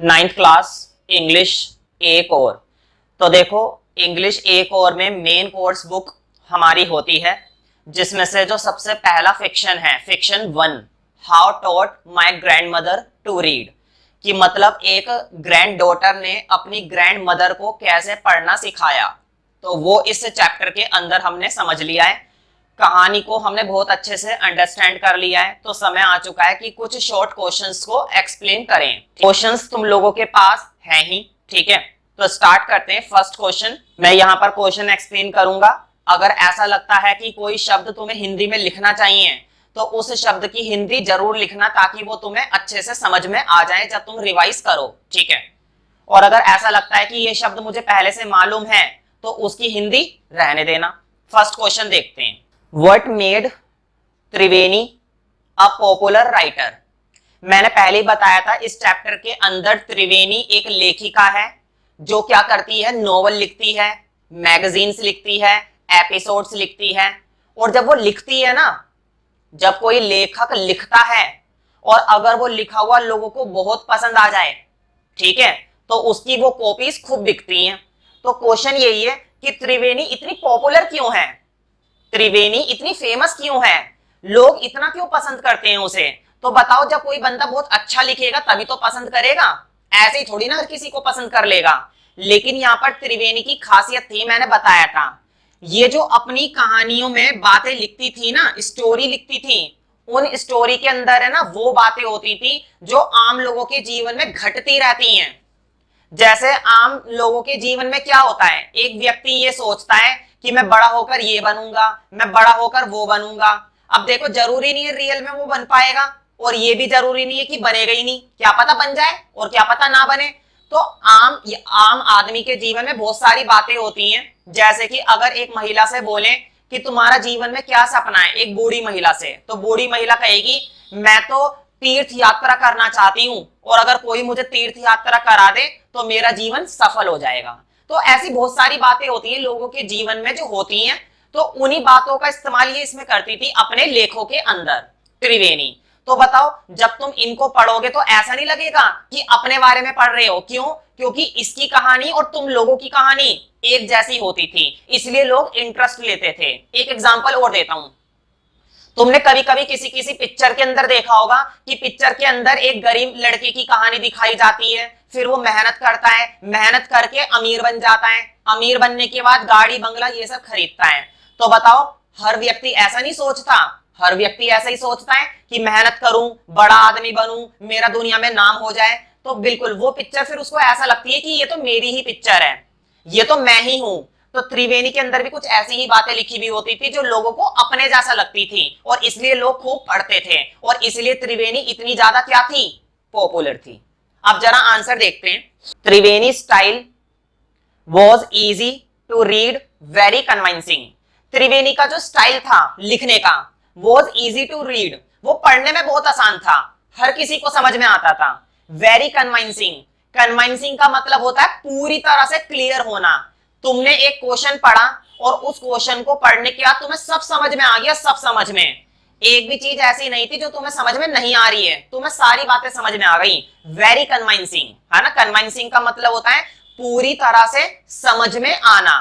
Ninth class English एक और। तो देखो, इंग्लिश एक और में मेन कोर्स बुक हमारी होती है, जिसमें से जो सबसे पहला फिक्शन है, fiction 1, how taught my grandmother to read. कि मतलब एक ग्रैंड डॉटर ने अपनी ग्रैंड मदर को कैसे पढ़ना सिखाया। तो वो इस चैप्टर के अंदर हमने समझ लिया है। कहानी को हमने बहुत अच्छे से अंडरस्टैंड कर लिया है। तो समय आ चुका है कि कुछ शॉर्ट क्वेश्चंस को एक्सप्लेन करें। क्वेश्चंस तुम लोगों के पास है ही, ठीक है। तो स्टार्ट करते हैं। फर्स्ट क्वेश्चन, मैं यहाँ पर क्वेश्चन एक्सप्लेन करूंगा। अगर ऐसा लगता है कि कोई शब्द तुम्हें हिंदी में लिखना चाहिए, तो उस शब्द की हिंदी जरूर लिखना, ताकि वो तुम्हें अच्छे से समझ में आ जाए जब तुम रिवाइज करो, ठीक है। और अगर ऐसा लगता है कि ये शब्द मुझे पहले से मालूम है, तो उसकी हिंदी रहने देना। फर्स्ट क्वेश्चन देखते हैं। What made Triveni a popular writer. मैंने पहले ही बताया था, इस चैप्टर के अंदर त्रिवेणी एक लेखिका है, जो क्या करती है, नोवेल लिखती है, मैगजीन्स लिखती है, एपिसोड्स लिखती है। और जब वो लिखती है ना, जब कोई लेखक लिखता है और अगर वो लिखा हुआ लोगों को बहुत पसंद आ जाए, ठीक है, तो उसकी वो कॉपीज खूब बिकती हैं। तो क्वेश्चन यही है कि त्रिवेणी इतनी पॉपुलर क्यों है, त्रिवेणी इतनी फेमस क्यों है, लोग इतना क्यों पसंद करते हैं उसे। तो बताओ, जब कोई बंदा बहुत अच्छा लिखेगा तभी तो पसंद करेगा, ऐसे ही थोड़ी ना हर किसी को पसंद कर लेगा। लेकिन यहाँ पर त्रिवेणी की खासियत थी, मैंने बताया था, ये जो अपनी कहानियों में बातें लिखती थी ना, स्टोरी लिखती थी, उन स्टोरी के अंदर है ना वो बातें होती थी जो आम लोगों के जीवन में घटती रहती हैं। जैसे आम लोगों के जीवन में क्या होता है, एक व्यक्ति ये सोचता है कि मैं बड़ा होकर ये बनूंगा, मैं बड़ा होकर वो बनूंगा। अब देखो, जरूरी नहीं है रियल में वो बन पाएगा, और ये भी जरूरी नहीं है कि बनेगा ही नहीं, क्या पता बन जाए और क्या पता ना बने। तो आम आदमी के जीवन में बहुत सारी बातें होती हैं। जैसे कि अगर एक महिला से बोले कि तुम्हारा जीवन में क्या सपना है, एक बूढ़ी महिला से, तो बूढ़ी महिला कहेगी मैं तो तीर्थ यात्रा करना चाहती हूँ, और अगर कोई मुझे तीर्थ यात्रा करा दे तो मेरा जीवन सफल हो जाएगा। तो ऐसी बहुत सारी बातें होती हैं लोगों के जीवन में जो होती हैं। तो उन्हीं बातों का इस्तेमाल ये इसमें करती थी अपने लेखों के अंदर, त्रिवेणी। तो बताओ, जब तुम इनको पढ़ोगे तो ऐसा नहीं लगेगा कि अपने बारे में पढ़ रहे हो। क्यों? क्योंकि इसकी कहानी और तुम लोगों की कहानी एक जैसी होती थी, इसलिए लोग इंटरेस्ट लेते थे। एक एग्जांपल और देता हूं। तुमने कभी कभी किसी किसी पिक्चर के अंदर देखा होगा कि पिक्चर के अंदर एक गरीब लड़के की कहानी दिखाई जाती है, फिर वो मेहनत करता है, मेहनत करके अमीर बन जाता है, अमीर बनने के बाद गाड़ी बंगला ये सब खरीदता है। तो बताओ, हर व्यक्ति ऐसा नहीं सोचता, हर व्यक्ति ऐसा ही सोचता है कि मेहनत करूं, बड़ा आदमी बनूं, मेरा दुनिया में नाम हो जाए। तो बिल्कुल वो पिक्चर फिर उसको ऐसा लगती है कि ये तो मेरी ही पिक्चर है, ये तो मैं ही हूं। तो त्रिवेणी के अंदर भी कुछ ऐसी ही बातें लिखी हुई होती थी जो लोगों को अपने जैसा लगती थी, और इसलिए लोग खूब पढ़ते थे, और इसलिए त्रिवेणी इतनी ज्यादा क्या थी, पॉपुलर थी। अब जरा आंसर देखते हैं। Triveni style was easy to read, very convincing. Triveni का जो स्टाइल था लिखने का, वॉज इजी टू रीड, वो पढ़ने में बहुत आसान था, हर किसी को समझ में आता था। वेरी कन्विंसिंग, कन्विंसिंग का मतलब होता है पूरी तरह से क्लियर होना। तुमने एक क्वेश्चन पढ़ा और उस क्वेश्चन को पढ़ने के बाद तुम्हें सब समझ में आ गया, सब समझ में, एक भी चीज ऐसी नहीं थी जो तुम्हें समझ में नहीं आ रही है, तुम्हें सारी बातें समझ में आ गई। वेरी कन्विंसिंग है ना, कन्विंसिंग का मतलब होता है पूरी तरह से समझ में आना,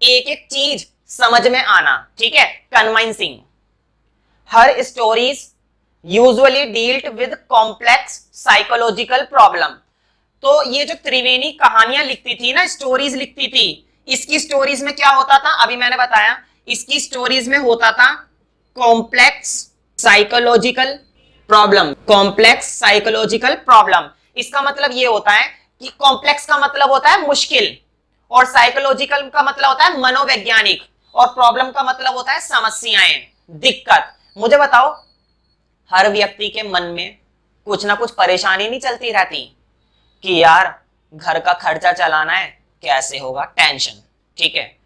एक एक चीज समझ में आना, ठीक है, convincing. Her stories usually dealt with complex psychological problem. तो ये जो त्रिवेणी कहानियां लिखती थी ना, स्टोरीज लिखती थी, इसकी स्टोरीज में क्या होता था, अभी मैंने बताया, इसकी स्टोरीज में होता था complex psychological problem, complex psychological problem. इसका मतलब ये होता है कि कॉम्प्लेक्स का मतलब होता है मुश्किल, और साइकोलॉजिकल का मतलब होता है मनोवैज्ञानिक, और प्रॉब्लम का मतलब होता है समस्याएं, दिक्कत। मुझे बताओ, हर व्यक्ति के मन में कुछ ना कुछ परेशानी नहीं चलती रहती कि यार घर का खर्चा चलाना है, कैसे होगा, टेंशन, ठीक है।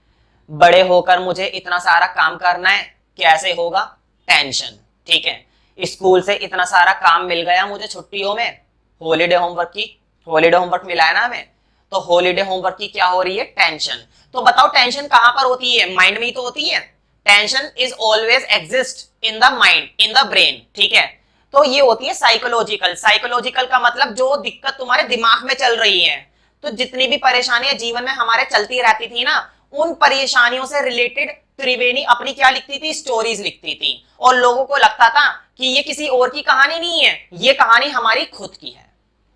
बड़े होकर मुझे इतना सारा काम करना है, कैसे होगा, टेंशन, ठीक है। स्कूल से इतना सारा काम मिल गया मुझे छुट्टियों में, हॉलीडे होमवर्क की, हॉलीडे होमवर्क मिला है ना हमें, तो हॉलीडे होमवर्क की क्या हो रही है, टेंशन। तो बताओ, टेंशन कहां पर होती है, माइंड में ही तो होती है। Tension is always exist in the mind, in the brain, ठीक है। तो ये होती है साइकोलॉजिकल। साइकोलॉजिकल का मतलब जो दिक्कत तुम्हारे दिमाग में चल रही है, तो जितनी भी परेशानियां जीवन में हमारे चलती रहती थी ना, उन परेशानियों से रिलेटेड त्रिवेणी अपनी क्या लिखती थी, स्टोरीज लिखती थी। और लोगों को लगता था कि ये किसी और की कहानी नहीं है, ये कहानी हमारी खुद की है।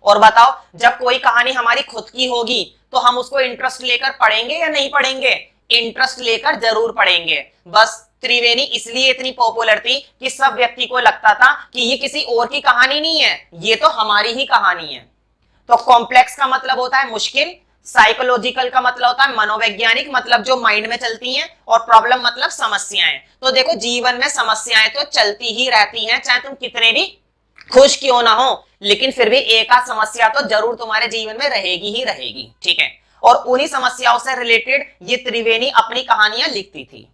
और बताओ, जब कोई कहानी हमारी खुद की होगी तो हम उसको इंटरेस्ट लेकर पढ़ेंगे या नहीं पढ़ेंगे? इंटरेस्ट लेकर जरूर पढ़ेंगे। बस त्रिवेणी इसलिए इतनी पॉपुलर थी कि सब व्यक्ति को लगता था कि ये किसी और की कहानी नहीं है, ये तो हमारी ही कहानी है। तो कॉम्प्लेक्स का मतलब होता है मुश्किल, साइकोलॉजिकल का मतलब होता है मनोवैज्ञानिक, मतलब जो माइंड में चलती हैं, और प्रॉब्लम मतलब समस्याएं। तो देखो, जीवन में समस्याएं तो चलती ही रहती हैं, चाहे तुम कितने भी खुश क्यों ना हो, लेकिन फिर भी एक आध समस्या तो जरूर तुम्हारे जीवन में रहेगी ही रहेगी, ठीक है। और उन्हीं समस्याओं से रिलेटेड ये त्रिवेणी अपनी कहानियां लिखती थी।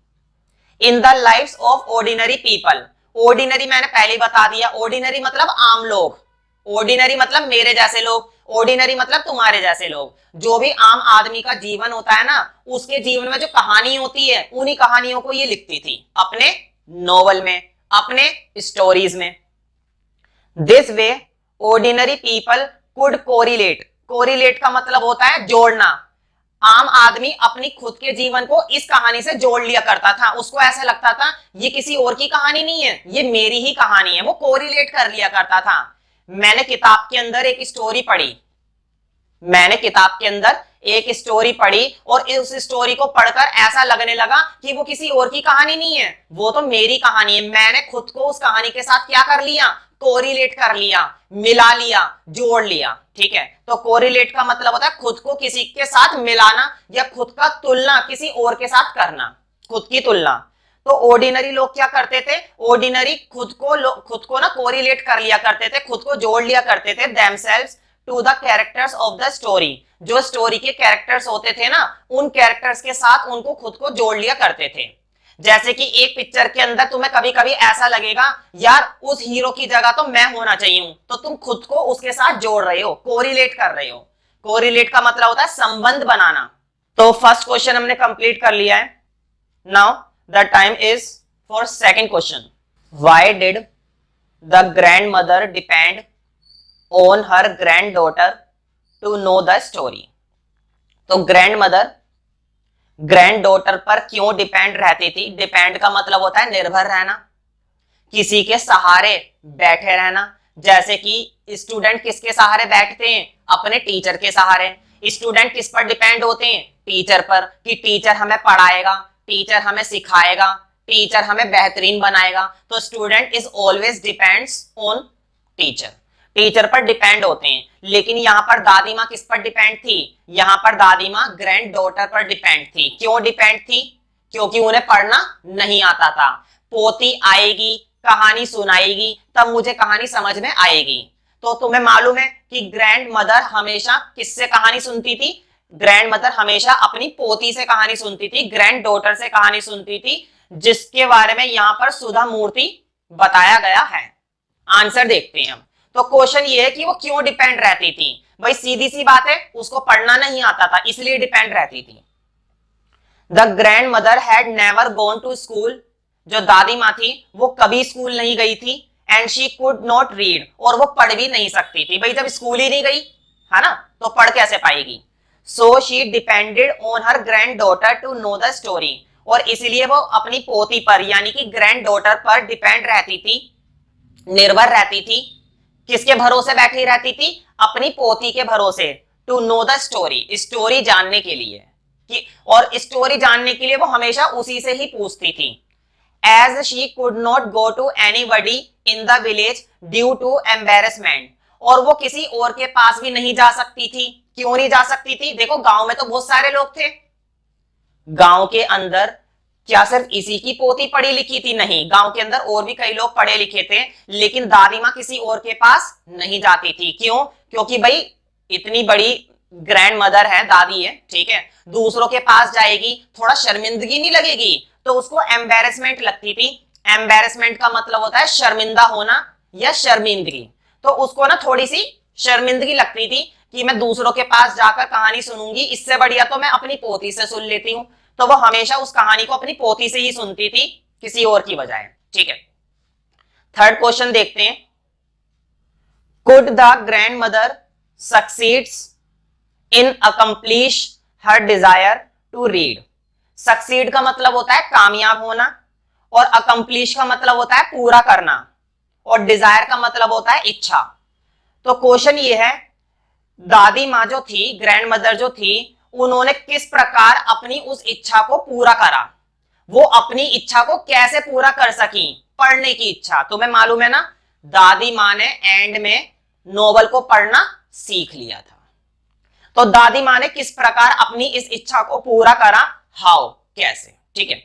In the lives of ordinary people, ordinary मैंने पहले बता दिया, ऑर्डिनरी मतलब आम लोग, ऑर्डिनरी मतलब मेरे जैसे लोग, ऑर्डिनरी मतलब तुम्हारे जैसे लोग। जो भी आम आदमी का जीवन होता है ना, उसके जीवन में जो कहानी होती है, उन्हीं कहानियों को ये लिखती थी अपने नोवेल में, अपने स्टोरीज में। This way ordinary people could correlate, correlate का मतलब होता है जोड़ना। आम आदमी अपनी खुद के जीवन को इस कहानी से जोड़ लिया करता था, उसको ऐसा लगता था ये किसी और की कहानी नहीं है, ये मेरी ही कहानी है, वो कोरिलेट कर लिया करता था। मैंने किताब के अंदर एक स्टोरी पढ़ी, मैंने किताब के अंदर एक स्टोरी पढ़ी, और उस स्टोरी को पढ़कर ऐसा लगने लगा कि वो किसी और की कहानी नहीं है, वो तो मेरी कहानी है। मैंने खुद को उस कहानी के साथ क्या कर लिया, कोरिलेट कर लिया, मिला लिया, जोड़ लिया, ठीक है। तो कोरिलेट का मतलब होता है खुद को किसी के साथ मिलाना, या खुद का तुलना किसी और के साथ करना, खुद की तुलना। तो ऑर्डिनरी लोग क्या करते थे, ऑर्डिनरी खुद को ना कोरिलेट कर लिया करते थे, खुद को जोड़ लिया करते थे themselves to the characters of the story. जो स्टोरी के कैरेक्टर्स होते थे ना, उन कैरेक्टर्स के साथ उनको खुद को जोड़ लिया करते थे। जैसे कि एक पिक्चर के अंदर तुम्हें कभी कभी ऐसा लगेगा यार उस हीरो की जगह तो मैं होना चाहिए हूं, तो तुम खुद को उसके साथ जोड़ रहे हो, कोरिलेट कर रहे हो। कोरिलेट का मतलब होता है संबंध बनाना। तो फर्स्ट क्वेश्चन हमने कंप्लीट कर लिया है। Now the time is for second question. Why did the grandmother depend on her granddaughter to know the story? तो ग्रैंडमदर ग्रैंडडॉटर पर क्यों डिपेंड रहती थी? डिपेंड का मतलब होता है निर्भर रहना, किसी के सहारे बैठे रहना। जैसे कि स्टूडेंट किसके सहारे बैठते हैं, अपने टीचर के सहारे। स्टूडेंट किस पर डिपेंड होते हैं, टीचर पर, कि टीचर हमें पढ़ाएगा, टीचर हमें सिखाएगा, टीचर हमें बेहतरीन बनाएगा। तो student is always depends on teacher, teacher पर डिपेंड होते हैं। लेकिन यहाँ पर दादी माँ किस पर डिपेंड थी, यहाँ पर दादी माँ ग्रैंड डॉटर पर डिपेंड थी। क्यों डिपेंड थी? क्योंकि उन्हें पढ़ना नहीं आता था। पोती आएगी, कहानी सुनाएगी, तब मुझे कहानी समझ में आएगी। तो तुम्हें मालूम है कि ग्रैंड मदर हमेशा किससे कहानी सुनती थी? ग्रैंड मदर हमेशा अपनी पोती से कहानी सुनती थी, ग्रैंड डॉटर से कहानी सुनती थी, जिसके बारे में यहाँ पर सुधा मूर्ति बताया गया है। आंसर देखते हैं हम। तो क्वेश्चन ये है कि वो क्यों डिपेंड रहती थी। भाई सीधी सी बात है, उसको पढ़ना नहीं आता था, इसलिए डिपेंड रहती थी। The grand mother had never gone to school, जो दादी माँ थी वो कभी स्कूल नहीं गई थी। And she could not read, और वो पढ़ भी नहीं सकती थी। भाई जब स्कूल ही नहीं गई है ना, तो पढ़ कैसे पाएगी? So she depended on her grand daughter to know the story, और इसलिए वो अपनी पोती पर यानी कि ग्रैंड डॉटर पर डिपेंड रहती थी, निर्भर रहती थी। किसके भरोसे बैठी रहती थी? अपनी पोती के भरोसे। To know the story, story जानने के लिए कि, और स्टोरी जानने के लिए वो हमेशा उसी से ही पूछती थी। As she could not go to anybody in the village due to embarrassment, और वो किसी और के पास भी नहीं जा सकती थी। क्यों नहीं जा सकती थी? देखो गांव में तो बहुत सारे लोग थे, गांव के अंदर क्या सिर्फ इसी की पोती पढ़ी लिखी थी? नहीं, गांव के अंदर और भी कई लोग पढ़े लिखे थे, लेकिन दादी माँ किसी और के पास नहीं जाती थी। क्यों? क्योंकि भाई इतनी बड़ी ग्रैंड मदर है, दादी है, ठीक है, दूसरों के पास जाएगी, थोड़ा शर्मिंदगी नहीं लगेगी? तो उसको एम्बेरसमेंट लगती थी। एम्बेरसमेंट का मतलब होता है शर्मिंदा होना या शर्मिंदगी। तो उसको ना थोड़ी सी शर्मिंदगी लगती थी कि मैं दूसरों के पास जाकर कहानी सुनूंगी, इससे बढ़िया तो मैं अपनी पोती से सुन लेती हूँ। तो वो हमेशा उस कहानी को अपनी पोती से ही सुनती थी, किसी और की बजाय, ठीक है। थर्ड क्वेश्चन देखते हैं। Could the grand mother succeeds in accomplish her desire to read. Succeed का मतलब होता है कामयाब होना, और अकम्प्लिश का मतलब होता है पूरा करना, और डिजायर का मतलब होता है इच्छा। तो क्वेश्चन ये है, दादी माँ जो थी, ग्रैंड मदर जो थी, उन्होंने किस प्रकार अपनी उस इच्छा को पूरा करा, वो अपनी इच्छा को कैसे पूरा कर सकी, पढ़ने की इच्छा। तुम्हें मालूम है ना, दादी माँ ने एंड में नोवेल को पढ़ना सीख लिया था। तो दादी माँ ने किस प्रकार अपनी इस इच्छा को पूरा करा, हाउ, कैसे, ठीक है।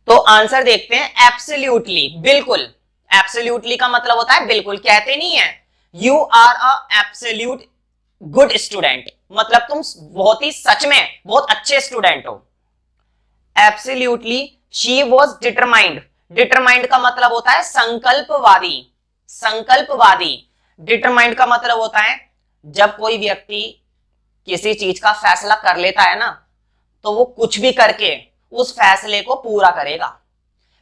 तो आंसर देखते हैं, एब्सोल्युटली, बिल्कुल। एब्सोल्युटली का मतलब होता है बिल्कुल, कहते नहीं है you are a absolute good student, मतलब तुम बहुत ही सच में बहुत अच्छे स्टूडेंट हो। Absolutely she was determined, determined का मतलब होता है संकल्पवादी, संकल्पवादी। डिटरमाइंड का मतलब होता है जब कोई व्यक्ति किसी चीज का फैसला कर लेता है ना, तो वो कुछ भी करके उस फैसले को पूरा करेगा।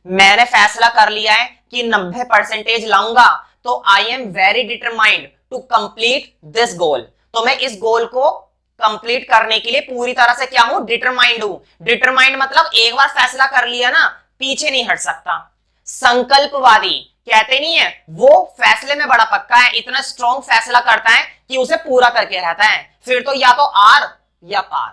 मैंने फैसला कर लिया है कि 90% लाऊंगा, तो I am very determined to complete this goal. तो मैं इस गोल को कंप्लीट करने के लिए पूरी तरह से क्या हूं, डिटरमाइंड हूं। डिटरमाइंड मतलब एक बार फैसला कर लिया ना, पीछे नहीं हट सकता। संकल्पवादी कहते नहीं है वो फैसले में बड़ा पक्का है, इतना स्ट्रॉन्ग फैसला करता है कि उसे पूरा करके रहता है, फिर तो या तो आर या पार,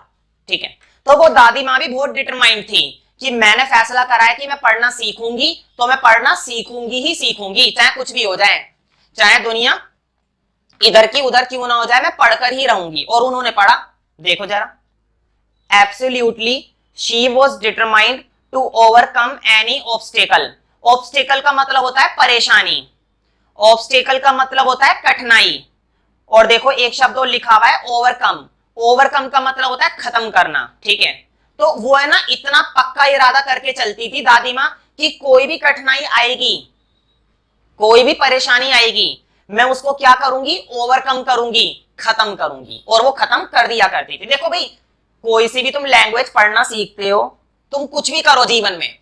ठीक है। तो वो दादी माँ भी बहुत डिटरमाइंड थी कि मैंने फैसला करा है कि मैं पढ़ना सीखूंगी, तो मैं पढ़ना सीखूंगी ही सीखूंगी, चाहे कुछ भी हो जाए, चाहे दुनिया इधर की उधर क्यों ना हो जाए, मैं पढ़कर ही रहूंगी। और उन्होंने पढ़ा, देखो जरा, absolutely she was determined to overcome any obstacle. Obstacle का मतलब होता है परेशानी, ऑब्स्टेकल का मतलब होता है कठिनाई। और देखो एक शब्द और लिखा हुआ है ओवरकम, ओवरकम का मतलब होता है खत्म करना, ठीक है। तो वो है ना इतना पक्का इरादा करके चलती थी दादी माँ कि कोई भी कठिनाई आएगी, कोई भी परेशानी आएगी, मैं उसको क्या करूंगी, ओवरकम करूंगी, खत्म करूंगी, और वो खत्म कर दिया करती थी। देखो भाई, कोई सी भी तुम लैंग्वेज पढ़ना सीखते हो, तुम कुछ भी करो जीवन में,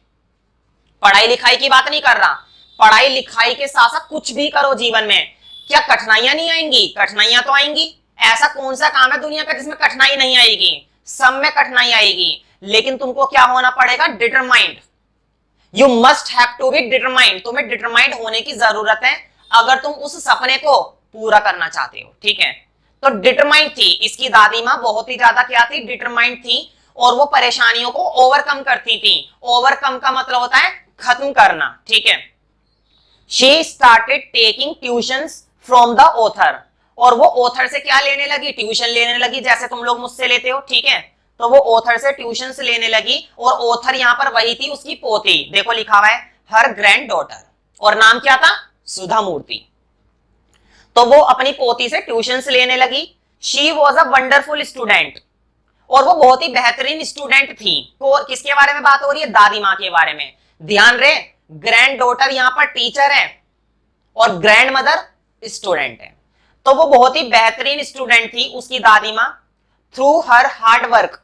पढ़ाई लिखाई की बात नहीं कर रहा, पढ़ाई लिखाई के साथ साथ कुछ भी करो जीवन में, क्या कठिनाइयां नहीं आएंगी, कठिनाइयां तो आएंगी। ऐसा कौन सा काम है दुनिया का जिसमें कठिनाई नहीं आएगी, सब में कठिनाई आएगी। लेकिन तुमको क्या होना पड़ेगा, determined, you must have to be determined, तुम्हें डिटरमाइंड होने की जरूरत है अगर तुम उस सपने को पूरा करना चाहते हो, ठीक है। तो डिटरमाइंड थी इसकी दादी माँ, बहुत ही ज्यादा क्या थी, डिटरमाइंड थी, और वो परेशानियों को ओवरकम करती थी। ओवरकम का मतलब होता है खत्म करना, ठीक है। She started taking tuitions from the author, और वो ऑथर से क्या लेने लगी, ट्यूशन लेने लगी, जैसे तुम लोग मुझसे लेते हो, ठीक है। तो वो ऑथर से ट्यूशन लेने लगी, और ऑथर यहां पर वही थी उसकी पोती, देखो लिखा हुआ है हर ग्रैंड डॉटर, और नाम क्या था, सुधा मूर्ति। तो वो अपनी पोती से ट्यूशन लेने लगी। She was a wonderful student, और वो बहुत ही बेहतरीन स्टूडेंट थी। तो किसके बारे में बात हो रही है, दादी माँ के बारे में। ध्यान रहे, ग्रैंड डॉटर यहां पर टीचर है और ग्रैंड मदर स्टूडेंट है। तो वो बहुत ही बेहतरीन स्टूडेंट थी उसकी दादी माँ। थ्रू हर हार्ड वर्क,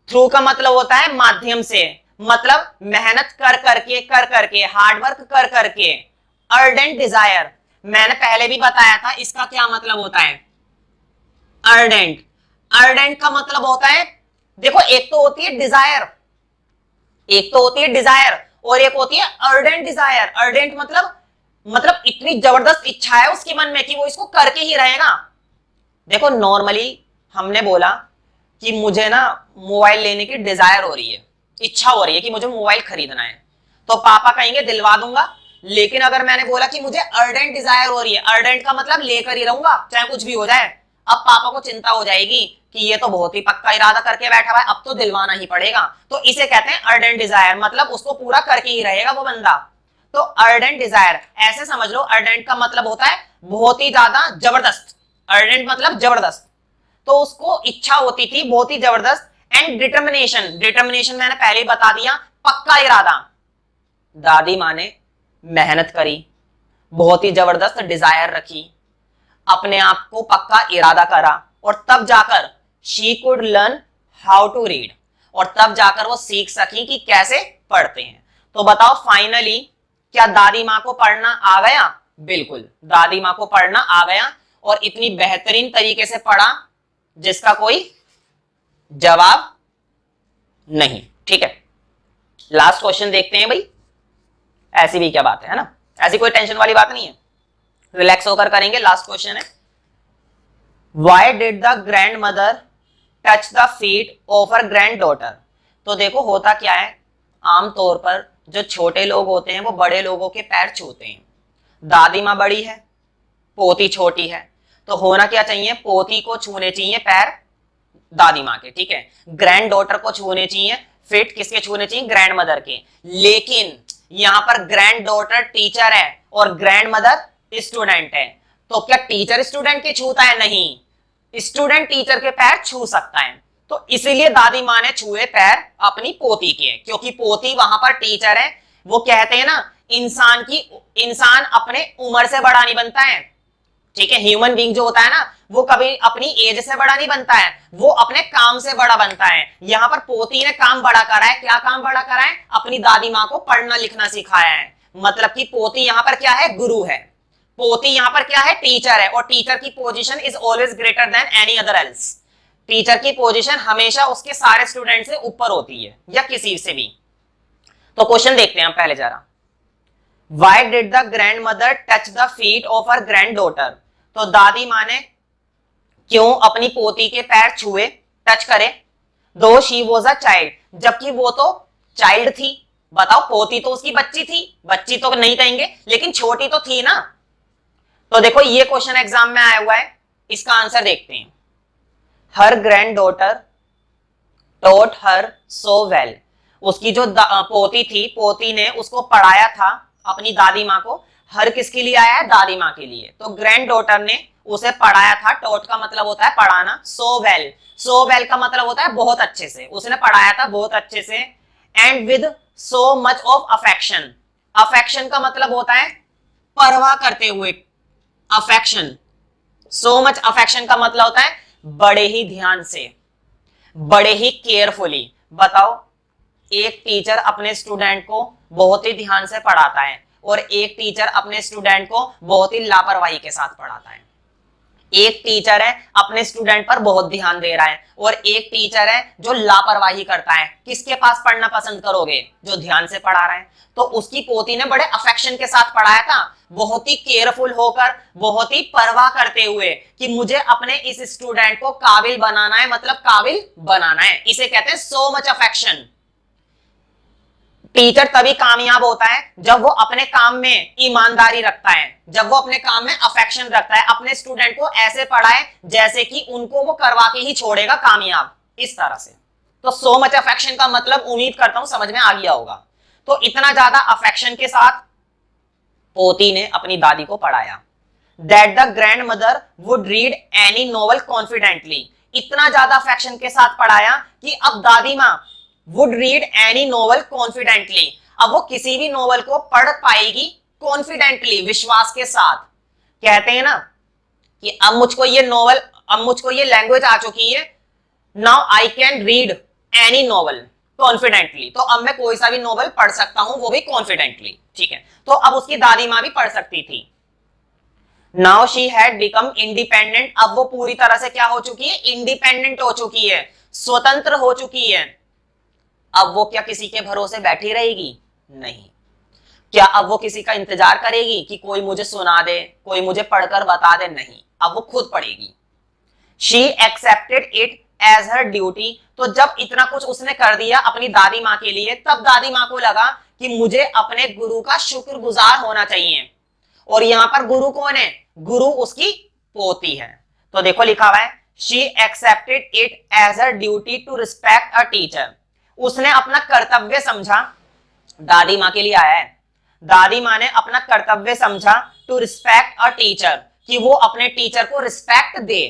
थ्रू का मतलब होता है माध्यम से, मतलब मेहनत कर करके, हार्ड वर्क कर करके, अर्डेंट डिजायर, मैंने पहले भी बताया था इसका क्या मतलब होता है, अर्डेंट। अर्डेंट का मतलब होता है, देखो एक तो होती है डिजायर, एक तो होती है डिजायर और एक होती है अर्डेंट डिजायर। अर्डेंट मतलब इतनी जबरदस्त इच्छा है उसके मन में कि वो इसको करके ही रहेगा। देखो नॉर्मली हमने बोला कि मुझे ना मोबाइल लेने की डिजायर हो रही है, इच्छा हो रही है कि मुझे मोबाइल खरीदना है, तो पापा कहेंगे दिलवा दूंगा। लेकिन अगर मैंने बोला कि मुझे अर्डेंट डिजायर हो रही है, अर्डेंट का मतलब लेकर ही रहूंगा चाहे कुछ भी हो जाए, अब पापा को चिंता हो जाएगी कि ये तो बहुत ही पक्का इरादा करके बैठा हुआ है, अब तो दिलवाना ही पड़ेगा। तो इसे कहते हैं अर्डेंट डिजायर, मतलब उसको पूरा करके ही रहेगा वो बंदा। तो अर्डेंट डिजायर ऐसे समझ लो, अर्डेंट का मतलब होता है बहुत ही ज्यादा जबरदस्त, अर्डेंट मतलब जबरदस्त। तो उसको इच्छा होती थी बहुत ही जबरदस्त। एंड डिटर्मिनेशन, डिटर्मिनेशन मैंने पहले ही बता दिया, पक्का इरादा। दादी माँ ने मेहनत करी, बहुत ही जबरदस्त डिजायर रखी, अपने आप को पक्का इरादा करा, और तब जाकर she could learn how to read, और तब जाकर वो सीख सकी कि कैसे पढ़ते हैं। तो बताओ फाइनली क्या दादी माँ को पढ़ना आ गया, बिल्कुल, दादी माँ को पढ़ना आ गया और इतनी बेहतरीन तरीके से पढ़ा जिसका कोई जवाब नहीं। ठीक है, लास्ट क्वेश्चन देखते हैं भाई। ऐसी भी क्या बात है ना, ऐसी कोई टेंशन वाली बात नहीं है, रिलैक्स होकर करेंगे। लास्ट क्वेश्चन है, why did the grand mother touch the feet of her grand daughter. तो देखो होता क्या है, आमतौर पर जो छोटे लोग होते हैं वो बड़े लोगों के पैर छूते हैं। दादी माँ बड़ी है, पोती छोटी है, तो होना क्या चाहिए, पोती को छूने चाहिए पैर दादी माँ के। ठीक है, ग्रैंड डॉटर को छूने चाहिए फिट किसके छूने चाहिए, ग्रैंड मदर के। लेकिन यहां पर ग्रैंड डॉटर टीचर है और ग्रैंड मदर स्टूडेंट है, तो क्या टीचर स्टूडेंट के छूता है, नहीं, स्टूडेंट टीचर के पैर छू सकता है। तो इसीलिए दादी माँ ने छुए पैर अपनी पोती के, क्योंकि पोती वहां पर टीचर है। वो कहते हैं ना, इंसान अपने उम्र से बड़ा नहीं बनता है। ठीक है, ह्यूमन बीइंग जो होता है ना, वो कभी अपनी एज से बड़ा नहीं बनता है, वो अपने काम से बड़ा बनता है। यहां पर पोती ने काम बड़ा करा है, क्या काम बड़ा करा है, अपनी दादी माँ को पढ़ना लिखना सिखाया है। मतलब कि पोती यहां पर क्या है, गुरु है। पोती यहां पर क्या है, टीचर है, और टीचर की position is always greater than any other else. Teacher की पोजीशन हमेशा उसके सारे स्टूडेंट से ऊपर होती है, या किसी से भी। तो क्वेश्चन देखते हैं हम पहले जरा, why did the grand mother touch the feet of her grand daughter. तो दादी माँ ने क्यों अपनी पोती के पैर छुए, टच करे, दो शी वॉज अ चाइल्ड, जबकि वो तो चाइल्ड थी। बताओ, पोती तो उसकी बच्ची थी, बच्ची तो नहीं कहेंगे लेकिन छोटी तो थी ना। तो देखो ये क्वेश्चन एग्जाम में आया हुआ है, इसका आंसर देखते हैं। Her grand daughter taught her so well, उसकी जो पोती थी, पोती ने उसको पढ़ाया था अपनी दादी माँ को। हर किसके लिए आया है, दादी माँ के लिए। तो ग्रैंड डॉटर ने उसे पढ़ाया था, टॉट का मतलब होता है पढ़ाना, सो वेल, सो वेल का मतलब होता है बहुत अच्छे से, उसने पढ़ाया था बहुत अच्छे से। And with so much of affection, affection का मतलब होता है परवाह करते हुए, अफेक्शन, सो मच अफेक्शन का मतलब होता है बड़े ही ध्यान से, बड़े ही केयरफुली। बताओ, एक टीचर अपने स्टूडेंट को बहुत ही ध्यान से पढ़ाता है और एक टीचर अपने स्टूडेंट को बहुत ही लापरवाही के साथ पढ़ाता है। एक टीचर है अपने स्टूडेंट पर बहुत ध्यान दे रहा है और एक टीचर है जो लापरवाही करता है। किसके पास पढ़ना पसंद करोगे, जो ध्यान से पढ़ा रहा है। तो उसकी पोती ने बड़े अफेक्शन के साथ पढ़ाया था, बहुत ही केयरफुल होकर, बहुत ही परवाह करते हुए कि मुझे अपने इस स्टूडेंट को काबिल बनाना है, मतलब काबिल बनाना है। इसे कहते हैं सो मच अफेक्शन। टीचर तभी कामयाब होता है जब वो अपने काम में ईमानदारी रखता है, जब वो अपने काम में अफेक्शन रखता है, अपने स्टूडेंट को ऐसे पढ़ाए जैसे कि उनको वो करवा के ही छोड़ेगा कामयाब, इस तरह से। तो सो मच अफेक्शन का मतलब उम्मीद करता हूं समझ में आ गया होगा। तो इतना ज्यादा अफेक्शन के साथ पोती ने अपनी दादी को पढ़ाया। That the grand mother would read any novel confidently, इतना ज्यादा अफेक्शन के साथ पढ़ाया कि अब दादी माँ would read any novel confidently, अब वो किसी भी नॉवल को पढ़ पाएगी कॉन्फिडेंटली, विश्वास के साथ। कहते हैं ना कि अब मुझको ये नॉवल, अब मुझको ये लैंग्वेज आ चुकी है, now I can read any novel confidently, तो अब मैं कोई सा भी नॉवल पढ़ सकता हूं, वो भी कॉन्फिडेंटली। ठीक है, तो अब उसकी दादी माँ भी पढ़ सकती थी। Now she had become independent, अब वो पूरी तरह से क्या हो चुकी है, इंडिपेंडेंट हो चुकी है, स्वतंत्र हो चुकी है। अब वो क्या किसी के भरोसे बैठी रहेगी, नहीं। क्या अब वो किसी का इंतजार करेगी कि कोई मुझे सुना दे, कोई मुझे पढ़कर बता दे, नहीं, अब वो खुद पढ़ेगी। She accepted it as her duty, तो जब इतना कुछ उसने कर दिया अपनी दादी माँ के लिए, तब दादी माँ को लगा कि मुझे अपने गुरु का शुक्रगुजार होना चाहिए। और यहां पर गुरु कौन है, गुरु उसकी पोती है। तो देखो लिखा हुआ है, she accepted it as her duty to respect a teacher, उसने अपना कर्तव्य समझा, दादी माँ के लिए आया है, दादी माँ ने अपना कर्तव्य समझा टू रिस्पेक्ट अ टीचर, कि वो अपने टीचर को respect they.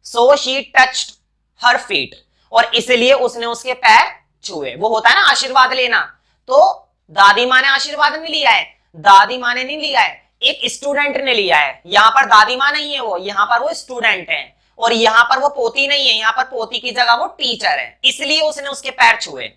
So she touched her feet, और इसलिए उसने उसके पैर छुए। वो होता है ना आशीर्वाद लेना, तो दादी माँ ने आशीर्वाद नहीं लिया है, दादी माँ ने नहीं लिया है, एक स्टूडेंट ने लिया है। यहां पर दादी माँ नहीं है, वो यहां पर वो स्टूडेंट है, और यहां पर वो पोती नहीं है, यहां पर पोती की जगह वो टीचर है, इसलिए उसने उसके पैर छुए।